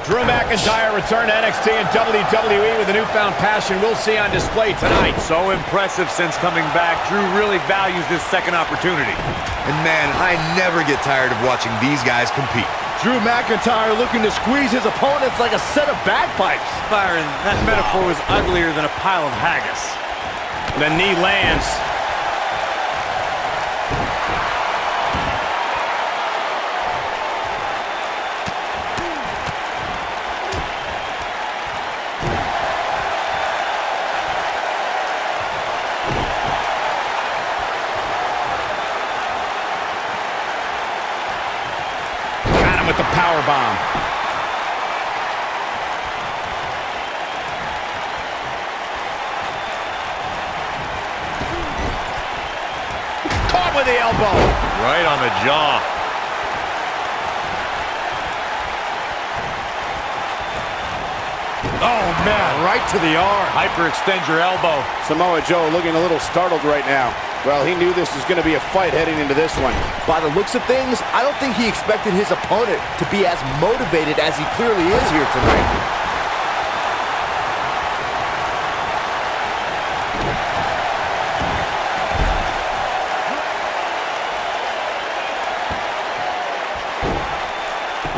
Drew McIntyre returned to NXT and WWE with a newfound passion we'll see on display tonight. So impressive since coming back. Drew really values this second opportunity. And man, I never get tired of watching these guys compete. Drew McIntyre looking to squeeze his opponents like a set of bagpipes. Byron, that metaphor was uglier than a pile of haggis. The knee lands. With the power bomb. Caught with the elbow. Right on the jaw. Oh, man, right to the arm. Hyperextend your elbow. Samoa Joe looking a little startled right now. Well, he knew this was going to be a fight heading into this one. By the looks of things, I don't think he expected his opponent to be as motivated as he clearly is here tonight.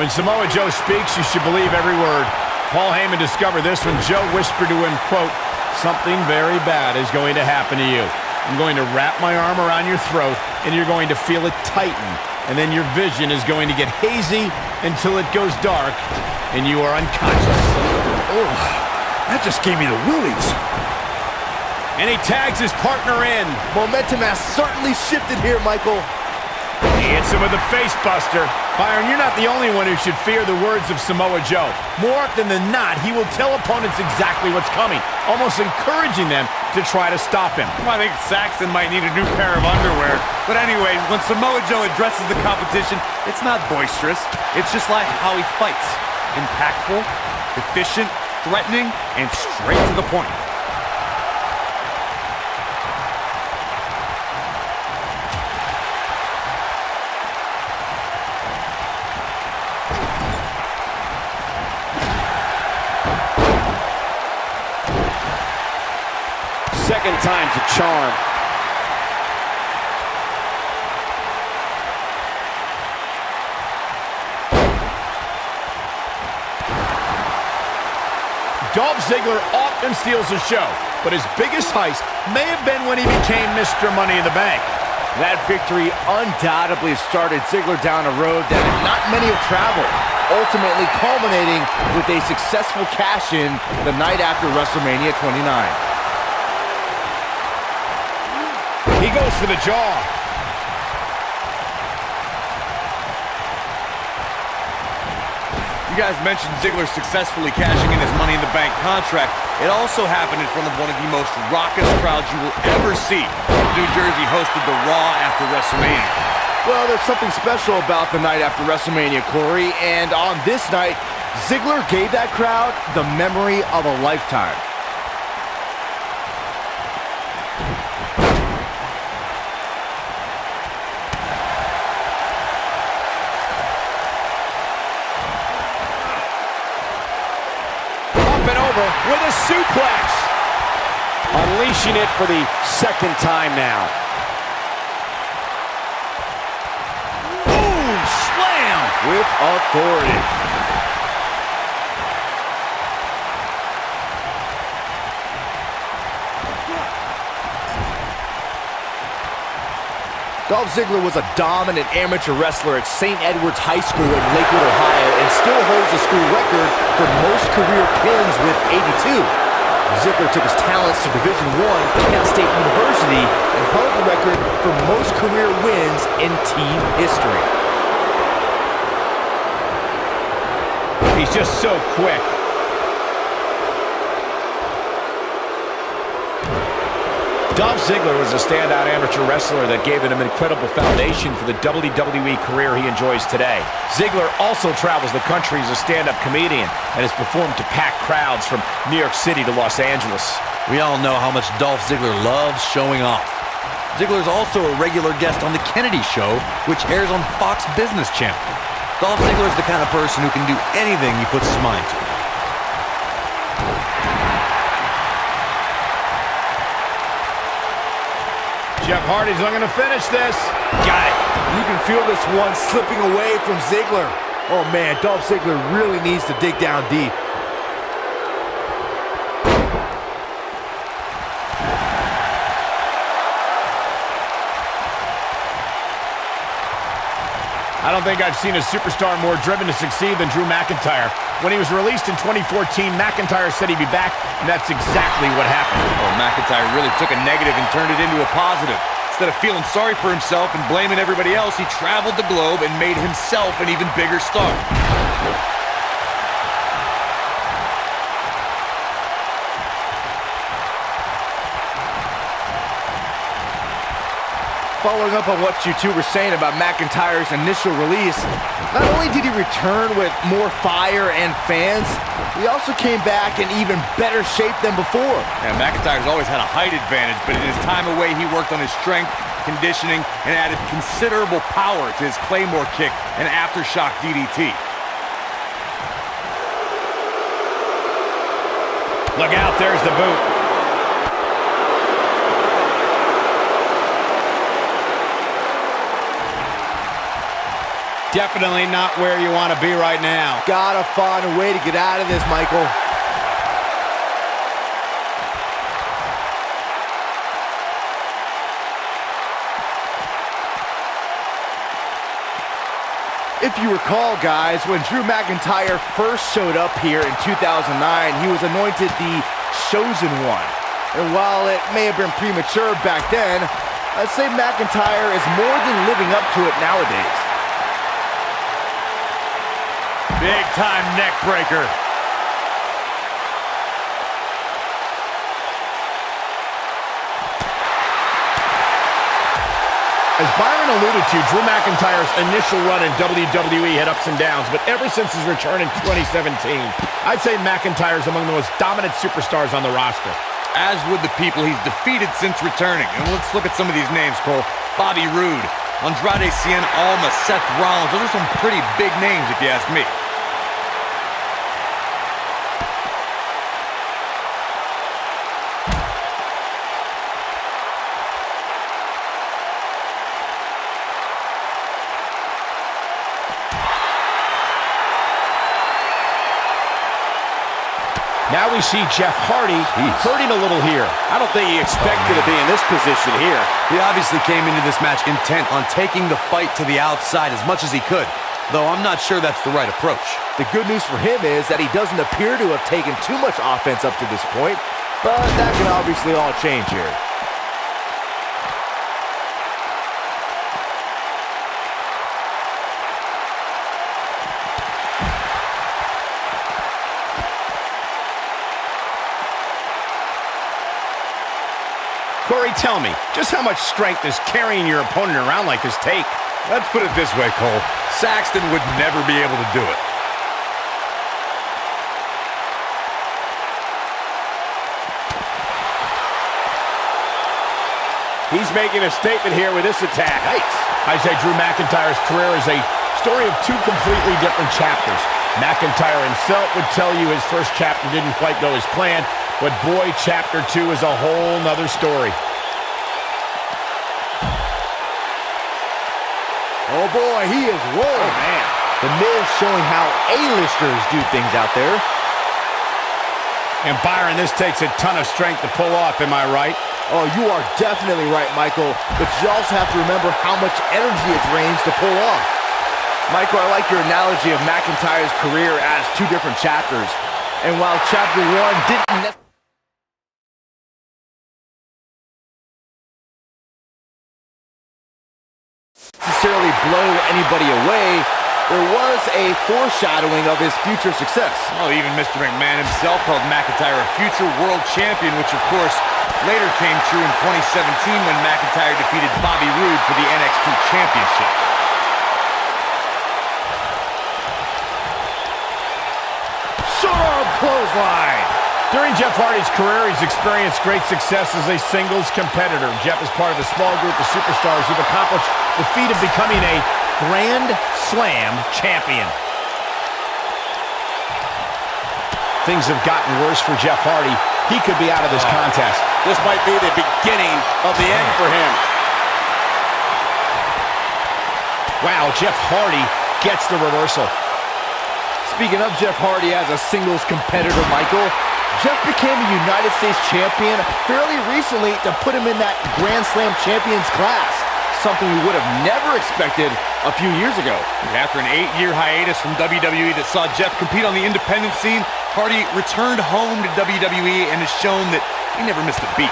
When Samoa Joe speaks, you should believe every word. Paul Heyman discovered this when Joe whispered to him, quote, "Something very bad is going to happen to you. I'm going to wrap my arm around your throat, and you're going to feel it tighten. And then your vision is going to get hazy until it goes dark, and you are unconscious." Oh, that just gave me the willies. And he tags his partner in. Momentum has certainly shifted here, Michael. He hits him with a face buster. Byron, you're not the only one who should fear the words of Samoa Joe. More often than not, he will tell opponents exactly what's coming, almost encouraging them to try to stop him. I think Saxton might need a new pair of underwear. But anyways, when Samoa Joe addresses the competition, it's not boisterous. It's just like how he fights. Impactful, efficient, threatening, and straight to the point. Second time's a charm. Dolph Ziggler often steals a show, but his biggest heist may have been when he became Mr. Money in the Bank. That victory undoubtedly started Ziggler down a road that not many have traveled, ultimately culminating with a successful cash-in the night after WrestleMania 29. He goes for the jaw. You guys mentioned Ziggler successfully cashing in his Money in the Bank contract. It also happened in front of one of the most raucous crowds you will ever see. New Jersey hosted the Raw after WrestleMania. Well, there's something special about the night after WrestleMania, Corey, and on this night, Ziggler gave that crowd the memory of a lifetime. With a suplex. Unleashing it for the second time now. Boom! Slam! With authority. Dolph Ziggler was a dominant amateur wrestler at St. Edward's High School in Lakewood, Ohio, and still holds the school record for most career pins with 82. Ziggler took his talents to Division I Kent State University and held the record for most career wins in team history. He's just so quick. Dolph Ziggler was a standout amateur wrestler that gave him an incredible foundation for the WWE career he enjoys today. Ziggler also travels the country as a stand-up comedian and has performed to packed crowds from New York City to Los Angeles. We all know how much Dolph Ziggler loves showing off. Ziggler is also a regular guest on The Kennedy Show, which airs on Fox Business Channel. Dolph Ziggler is the kind of person who can do anything he puts his mind to. Jeff Hardy's looking to finish this. Got it. You can feel this one slipping away from Ziggler. Oh man, Dolph Ziggler really needs to dig down deep. I don't think I've seen a superstar more driven to succeed than Drew McIntyre. When he was released in 2014, McIntyre said he'd be back, and that's exactly what happened. Oh, McIntyre really took a negative and turned it into a positive. Instead of feeling sorry for himself and blaming everybody else, he traveled the globe and made himself an even bigger star. Following up on what you two were saying about McIntyre's initial release, not only did he return with more fire and fans, he also came back in even better shape than before. Yeah, McIntyre's always had a height advantage, but in his time away, he worked on his strength, conditioning, and added considerable power to his Claymore kick and aftershock DDT. Look out, there's the boot. Definitely not where you want to be right now. Gotta find a way to get out of this, Michael. If you recall, guys, when Drew McIntyre first showed up here in 2009, he was anointed the Chosen One. And while it may have been premature back then, I'd say McIntyre is more than living up to it nowadays. Big time neck breaker. As Byron alluded to, Drew McIntyre's initial run in WWE had ups and downs, but ever since his return in 2017, I'd say McIntyre's among the most dominant superstars on the roster. As would the people he's defeated since returning. And let's look at some of these names, Cole. Bobby Roode, Andrade Cien Almas, Seth Rollins. Those are some pretty big names if you ask me. Now we see Jeff Hardy hurting a little here. I don't think he expected to be in this position here. He obviously came into this match intent on taking the fight to the outside as much as he could, though I'm not sure that's the right approach. The good news for him is that he doesn't appear to have taken too much offense up to this point, but that can obviously all change here. Corey, tell me, just how much strength does carrying your opponent around like this take? Let's put it this way, Cole. Saxton would never be able to do it. He's making a statement here with this attack. Nice. I say Drew McIntyre's career is a story of two completely different chapters. McIntyre himself would tell you his first chapter didn't quite go as planned, but boy, chapter 2 is a whole nother story. Oh boy, he is rolling. Oh, man. The Miz showing how A-listers do things out there. And Byron, this takes a ton of strength to pull off, am I right? Oh, you are definitely right, Michael. But you also have to remember how much energy it drains to pull off. Michael, I like your analogy of McIntyre's career as two different chapters. And while chapter 1 didn't necessarily blow anybody away, there was a foreshadowing of his future success. Well, even Mr. McMahon himself called McIntyre a future world champion, which of course later came true in 2017 when McIntyre defeated Bobby Roode for the NXT Championship. Short clothesline. During Jeff Hardy's career, he's experienced great success as a singles competitor. Jeff is part of a small group of superstars who've accomplished the feat of becoming a Grand Slam champion. Things have gotten worse for Jeff Hardy. He could be out of this contest. This might be the beginning of the end for him. Wow, Jeff Hardy gets the reversal. Speaking of Jeff Hardy as a singles competitor, Michael, Jeff became a United States champion fairly recently to put him in that Grand Slam champions class. Something we would have never expected a few years ago. After an 8-year hiatus from WWE that saw Jeff compete on the independent scene, Hardy returned home to WWE and has shown that he never missed a beat.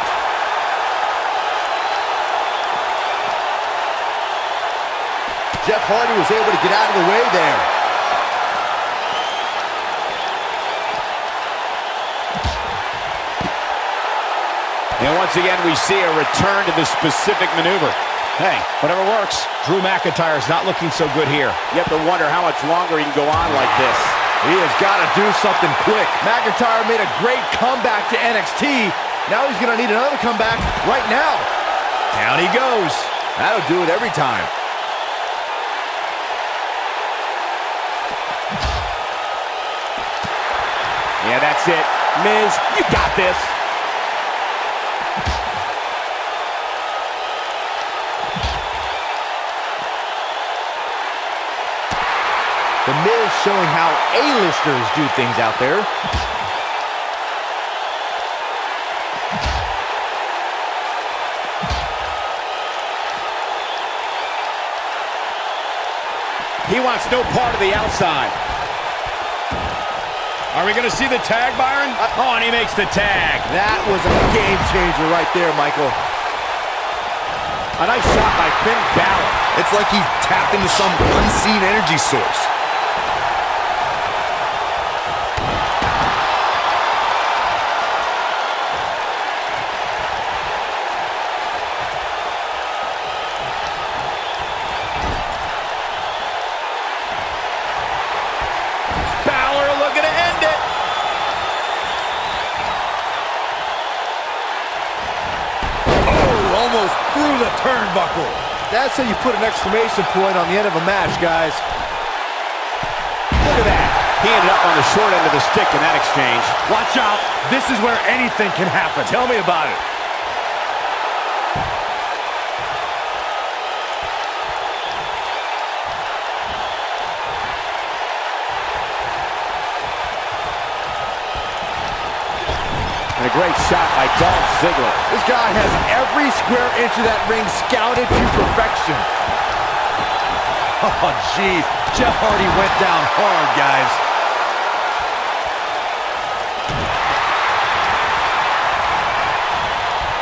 Jeff Hardy was able to get out of the way there. And once again, we see a return to the specific maneuver. Hey, whatever works. Drew McIntyre's not looking so good here. You have to wonder how much longer he can go on like this. He has got to do something quick. McIntyre made a great comeback to NXT. Now he's going to need another comeback right now. Down he goes. That'll do it every time. Yeah, that's it. Miz, you got this. The Miz showing how A-listers do things out there. He wants no part of the outside. Are we going to see the tag, Byron? Oh, and he makes the tag. That was a game changer right there, Michael. A nice shot by Finn Balor. It's like he tapped into some unseen energy source. Through the turnbuckle. That's how you put an exclamation point on the end of a match, guys. Look at that. He ended up on the short end of the stick in that exchange. Watch out. This is where anything can happen. Tell me about it. And a great shot by Dolph Ziggler. This guy has every square inch of that ring scouted to perfection. Oh, jeez. Jeff Hardy went down hard, guys.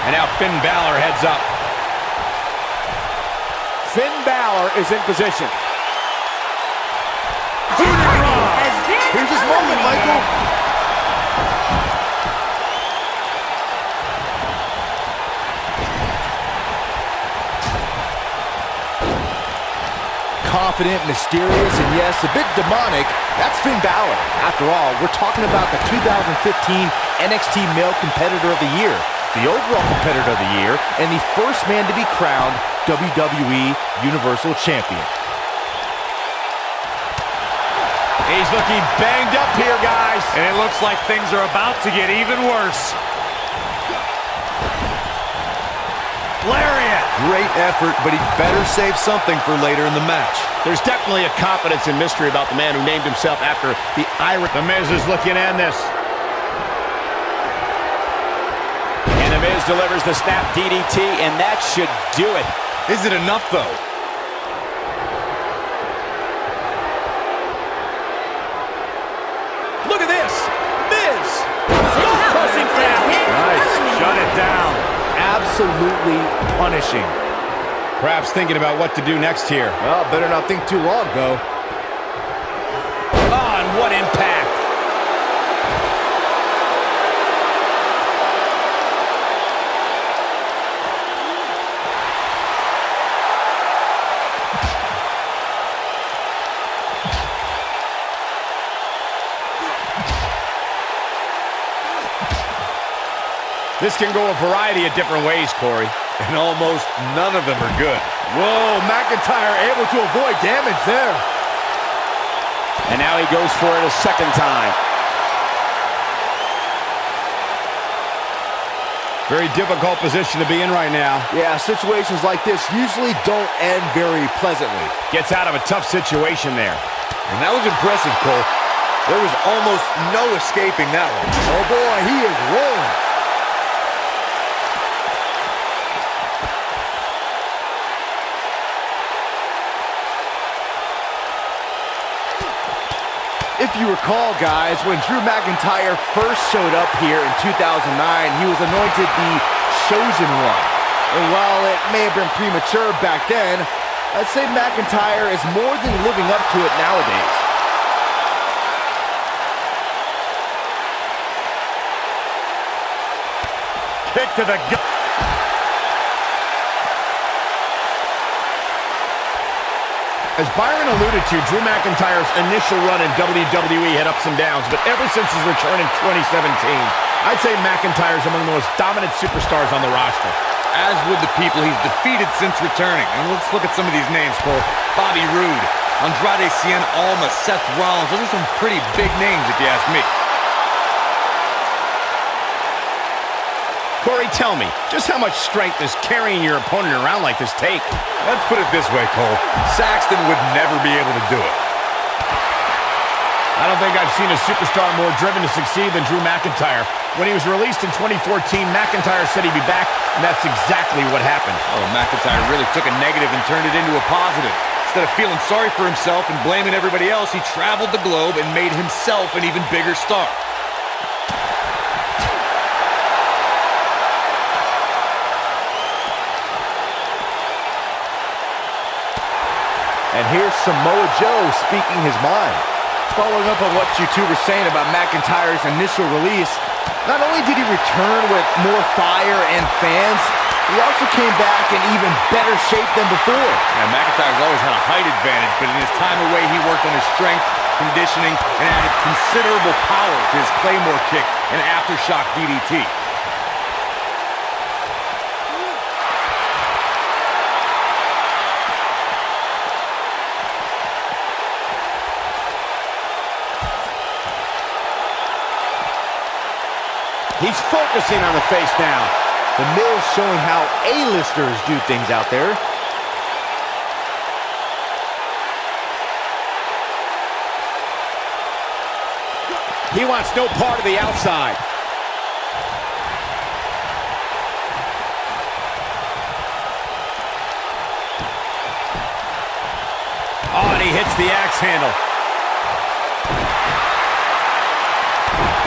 And now Finn Balor heads up. Finn Balor is in position. Here's his moment, Michael. Confident, mysterious, and yes, a bit demonic. That's Finn Balor. After all, we're talking about the 2015 NXT Male Competitor of the Year, the overall Competitor of the Year, and the first man to be crowned WWE Universal Champion. He's looking banged up here, guys. And it looks like things are about to get even worse. Lariat. Great effort, but he better save something for later in the match. There's definitely a confidence and mystery about the man who named himself after the Irish. The Miz is looking to end this. And the Miz delivers the snap DDT, and that should do it. Is it enough, though? Look at this. Miz. Pressing down. Nice. Shut it down. Absolutely punishing. Perhaps thinking about what to do next here. Well, better not think too long, though. Oh, and what impact. This can go a variety of different ways, Corey. And almost none of them are good. Whoa, McIntyre able to avoid damage there. And now he goes for it a second time. Very difficult position to be in right now. Yeah, situations like this usually don't end very pleasantly. Gets out of a tough situation there. And that was impressive, Cole. There was almost no escaping that one. Oh boy, he is rolling. If you recall, guys, when Drew McIntyre first showed up here in 2009, he was anointed the Chosen One. And while it may have been premature back then, I'd say McIntyre is more than living up to it nowadays. Kick to the gut. As Byron alluded to, Drew McIntyre's initial run in WWE had ups and downs, but ever since his return in 2017, I'd say McIntyre's among the most dominant superstars on the roster. As with the people he's defeated since returning. And let's look at some of these names, Cole. Bobby Roode, Andrade Cien Almas, Seth Rollins. Those are some pretty big names if you ask me. Corey, tell me, just how much strength does carrying your opponent around like this take? Let's put it this way, Cole. Saxton would never be able to do it. I don't think I've seen a superstar more driven to succeed than Drew McIntyre. When he was released in 2014, McIntyre said he'd be back, and that's exactly what happened. Oh, McIntyre really took a negative and turned it into a positive. Instead of feeling sorry for himself and blaming everybody else, he traveled the globe and made himself an even bigger star. And here's Samoa Joe speaking his mind. Following up on what you two were saying about McIntyre's initial release, not only did he return with more fire and fans, he also came back in even better shape than before. Yeah, McIntyre's always had a height advantage, but in his time away, he worked on his strength, conditioning, and added considerable power to his Claymore kick and aftershock DDT. He's focusing on the face now. The Miz showing how A-listers do things out there. He wants no part of the outside. Oh, and he hits the axe handle.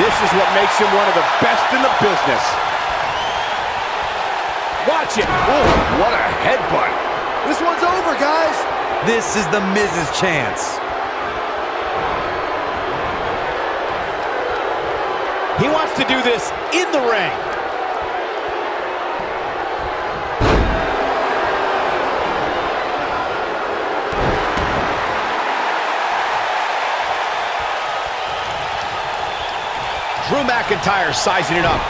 This is what makes him one of the best in the business. Watch it. Oh, what a headbutt. This one's over, guys. This is the Miz's chance. He wants to do this in the ring. Drew McIntyre sizing it up.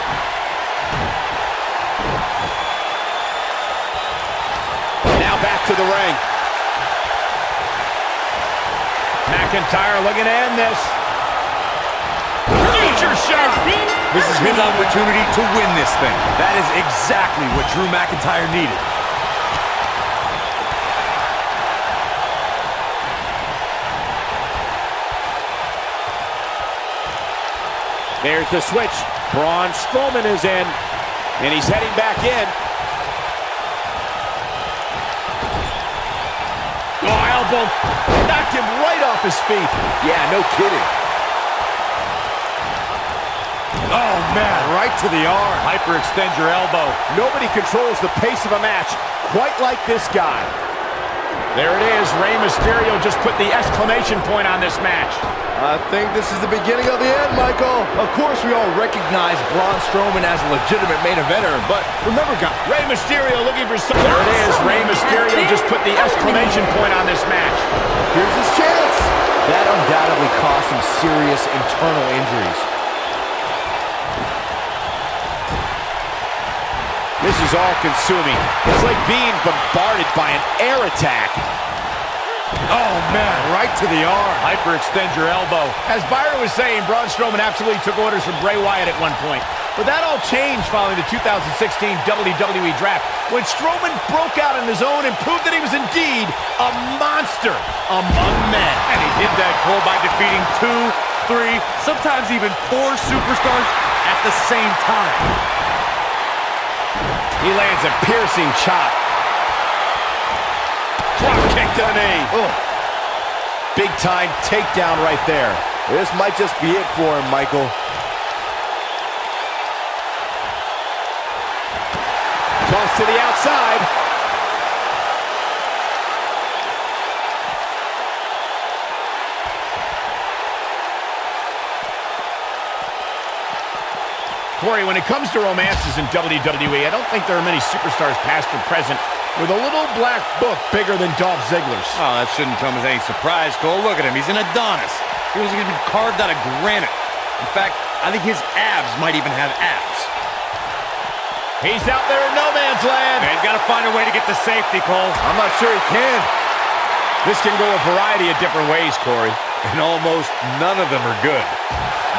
Now back to the ring. McIntyre looking to end this. Future shot. This is his opportunity to win this thing. That is exactly what Drew McIntyre needed. There's the switch. Braun Strowman is in, and he's heading back in. Oh, elbow. Knocked him right off his feet. Yeah, no kidding. Oh, man, right to the arm. Hyperextend your elbow. Nobody controls the pace of a match quite like this guy. There it is. Rey Mysterio just put the exclamation point on this match. I think this is the beginning of the end, Michael. Of course, we all recognize Braun Strowman as a legitimate main eventer, but remember, guys, Rey Mysterio looking for some. There it is. Rey Mysterio just put the exclamation point on this match. here's his chance. That undoubtedly caused some serious internal injuries. This is all-consuming. It's like being bombarded by an air attack. Oh, man, right to the arm. Hyperextend your elbow. As Byron was saying, Braun Strowman absolutely took orders from Bray Wyatt at one point. But that all changed following the 2016 WWE Draft, when Strowman broke out on his own and proved that he was indeed a monster among men. And he did that, Cole, by defeating 2, 3, sometimes even 4 superstars at the same time. He lands a piercing chop. Drop kick to the knee. Oh. Big time takedown right there. This might just be it for him, Michael. Toss to the outside. Corey, when it comes to romances in WWE, I don't think there are many superstars past or present with a little black book bigger than Dolph Ziggler's. Oh, that shouldn't come as any surprise, Cole. Look at him. He's an Adonis. He was going to be carved out of granite. In fact, I think his abs might even have abs. He's out there in no man's land. And he's got to find a way to get to safety, Cole. I'm not sure he can. This can go a variety of different ways, Corey. And almost none of them are good.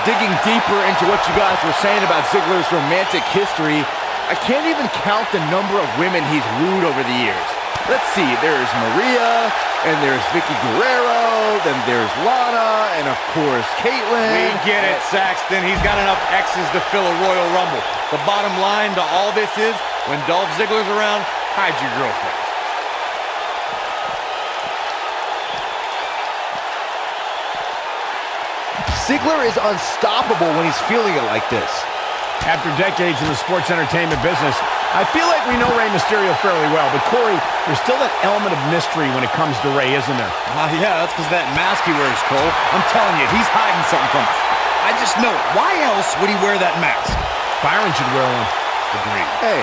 Digging deeper into what you guys were saying about Ziggler's romantic history, I can't even count the number of women he's wooed over the years. Let's see, there's Maria, and there's Vicky Guerrero, then there's Lana, and of course, Caitlyn. We get it, Saxton. He's got enough X's to fill a Royal Rumble. The bottom line to all this is, when Dolph Ziggler's around, hide your girlfriend. Ziggler is unstoppable when he's feeling it like this. After decades in the sports entertainment business, I feel like we know Rey Mysterio fairly well, but Corey, there's still that element of mystery when it comes to Rey, isn't there? Yeah, that's because that mask he wears, Cole. I'm telling you, he's hiding something from us. I just know it. Why else would he wear that mask? Byron should wear one. Agreed. Hey.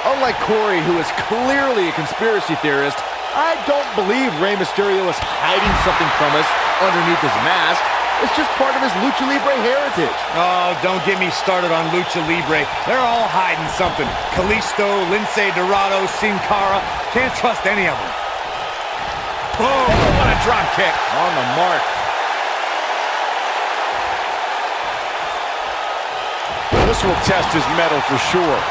Unlike Corey, who is clearly a conspiracy theorist, I don't believe Rey Mysterio is hiding something from us underneath his mask. It's just part of his Lucha Libre heritage. Oh, don't get me started on Lucha Libre. They're all hiding something. Kalisto, Lince Dorado, Sin Cara. Can't trust any of them. Boom! What a drop kick. On the mark. This will test his mettle for sure.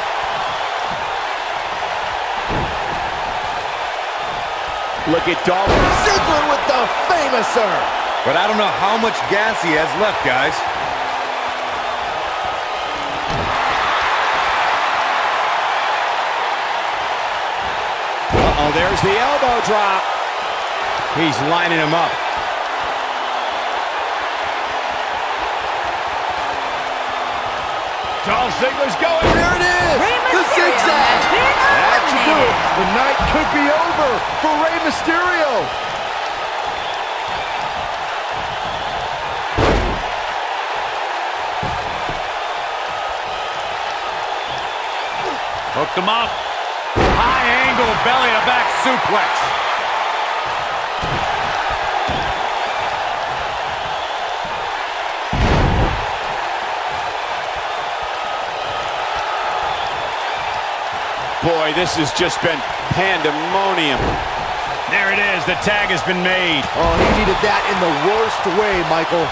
Look at Dolph Ziggler with the famouser. But I don't know how much gas he has left, guys. Uh-oh, there's the elbow drop. He's lining him up. Dolph Ziggler's going. There it is. The zigzag. That should do it. The night could be over for Rey Mysterio. Hooked him up. High angle belly to back suplex. Boy, this has just been pandemonium. There it is. The tag has been made. Oh, he needed that in the worst way, Michael.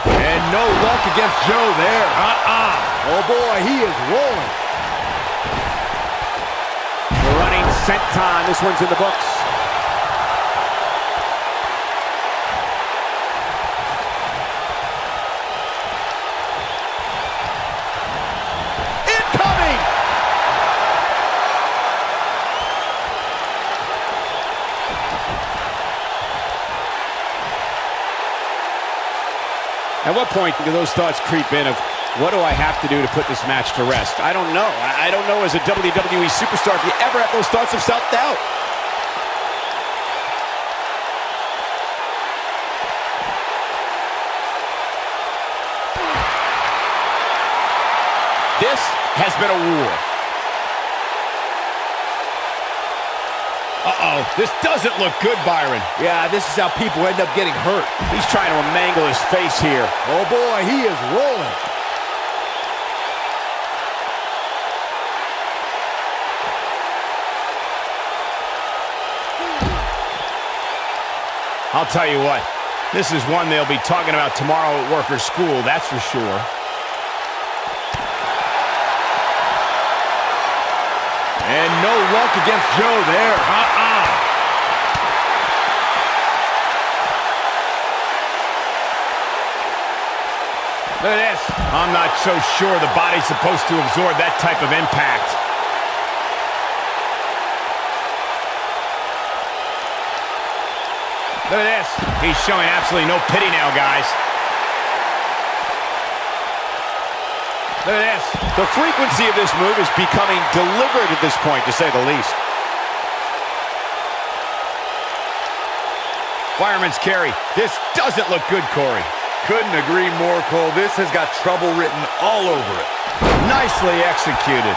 And no luck against Joe there. Oh, boy, he is rolling. The running senton. This one's in the books. At what point do those thoughts creep in of, what do I have to do to put this match to rest? I don't know. I don't know as a WWE superstar if you ever have those thoughts of self-doubt. This has been a war. Uh-oh, this doesn't look good, Byron. Yeah, this is how people end up getting hurt. He's trying to mangle his face here. Oh boy, he is rolling. I'll tell you what, this is one they'll be talking about tomorrow at work or school, that's for sure. And no luck against Joe there. Look at this. I'm not so sure the body's supposed to absorb that type of impact. Look at this. He's showing absolutely no pity now, guys. Look at this. The frequency of this move is becoming deliberate at this point, to say the least. Fireman's carry. This doesn't look good, Corey. Couldn't agree more, Cole. This has got trouble written all over it. Nicely executed.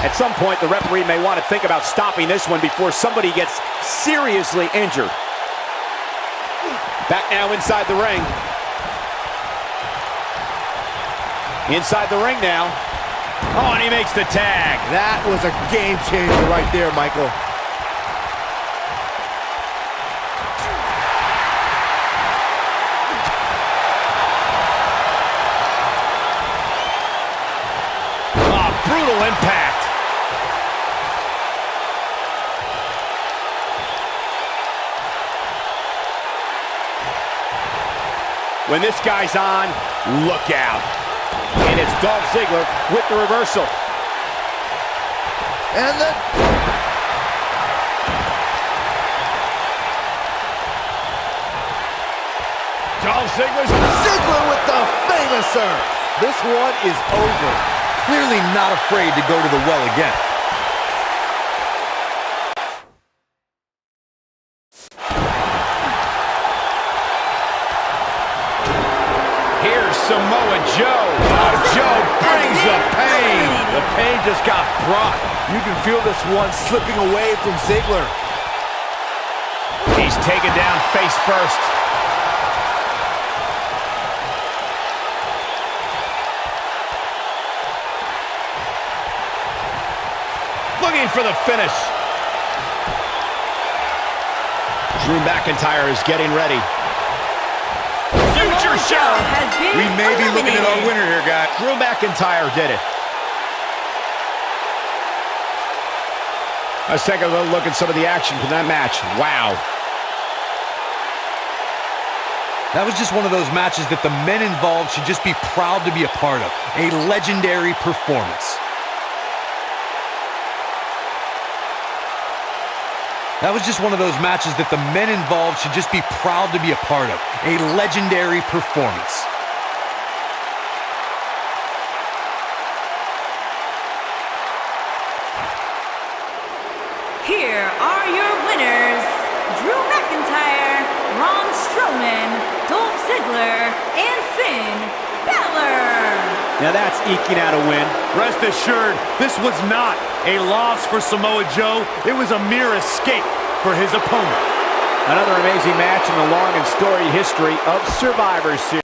At some point, the referee may want to think about stopping this one before somebody gets seriously injured. Back now inside the ring. Inside the ring now. Oh, and he makes the tag. That was a game changer right there, Michael. Oh, brutal impact. When this guy's on, look out. And it's Dolph Ziggler with the reversal. And the... Dolph Ziggler's... Ziggler with the famouser. This one is over. Clearly not afraid to go to the well again. Here's Samoa Joe. Oh, Joe brings the pain. The pain just got brought. You can feel this one slipping away from Ziggler. He's taken down face first. Looking for the finish. Drew McIntyre is getting ready. Future shot. We may be looking at our winner here, guys. Drew McIntyre did it. Let's take a little look at some of the action from that match. Wow. That was just one of those matches that the men involved should just be proud to be a part of. A legendary performance. That was just one of those matches that the men involved should just be proud to be a part of. A legendary performance. Here are your winners, Drew McIntyre, Braun Strowman, Dolph Ziggler, and Finn Balor. Now that's eking out a win. Rest assured, this was not a loss for Samoa Joe. It was a mere escape for his opponent. Another amazing match in the long and storied history of Survivor Series.